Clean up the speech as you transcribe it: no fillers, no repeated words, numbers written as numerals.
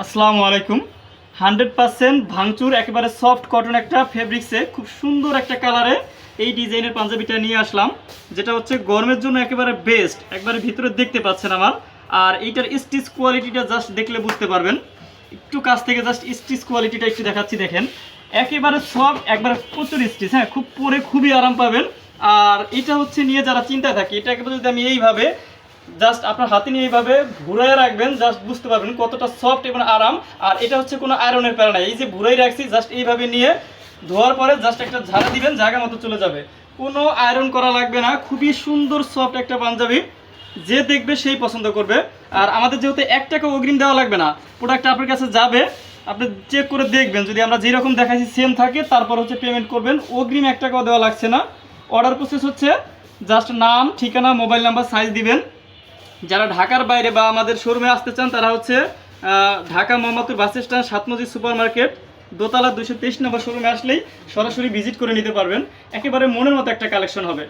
আসসালামু আলাইকুম। 100% ভাঙচুর একেবারে সফট কটন একটা ফেব্রিক্সে খুব সুন্দর একটা কালারে এই ডিজাইনের পাঞ্জাবিটা নিয়ে আসলাম, যেটা হচ্ছে গরমের জন্য একেবারে বেস্ট। একবারে ভিতরে দেখতে পাচ্ছেন আমার, আর এইটার স্টিচ কোয়ালিটিটা জাস্ট দেখলে বুঝতে পারবেন। একটু কাছ থেকে জাস্ট স্টিচ কোয়ালিটিটা একটু দেখাচ্ছি, দেখেন একেবারে সফট, একবারে প্রচুর স্টিচ। হ্যাঁ, খুব পরে খুবই আরাম পাবেন। আর এটা হচ্ছে নিয়ে যারা চিন্তায় থাকে, এটা একেবারে যদি আমি এইভাবে জাস্ট আপনার হাতে নিয়ে এইভাবে ঘুরাই রাখবেন, জাস্ট বুঝতে পারবেন কতটা সফট এবং আরাম। আর এটা হচ্ছে কোনো আয়রনের প্যারা নাই, এই যে ঘুরাই রাখছি জাস্ট এইভাবে নিয়ে ধোয়ার পরে জাস্ট একটা ঝাড়া দিবেন, জায়গা মতো চলে যাবে, কোনো আয়রন করা লাগবে না। খুবই সুন্দর সফট একটা পাঞ্জাবি, যে দেখবে সেই পছন্দ করবে। আর আমাদের যেহেতু 1 টাকা অগ্রিম দেওয়া লাগবে না, প্রোডাক্ট আপনার কাছে যাবে, আপনি চেক করে দেখবেন যদি আমরা যেরকম দেখাচ্ছি সেম থাকে, তারপর হচ্ছে পেমেন্ট করবেন। অগ্রিম 1 টাকাও দেওয়া লাগছে না। অর্ডার প্রসেস হচ্ছে জাস্ট নাম, ঠিকানা, মোবাইল নাম্বার, সাইজ দিবেন। যারা ঢাকার বাইরে বা আমাদের শোরুমে আসতে চান তারা হচ্ছে ঢাকা মোহাম্মদপুর বাস স্ট্যান্ড, 7 মসজিদ সুপার মার্কেট, দোতলা 223 নম্বর শোরুমে আসলেই সরাসরি ভিজিট করে নিতে পারবেন। একেবারে মনের মতো একটা কালেকশন হবে।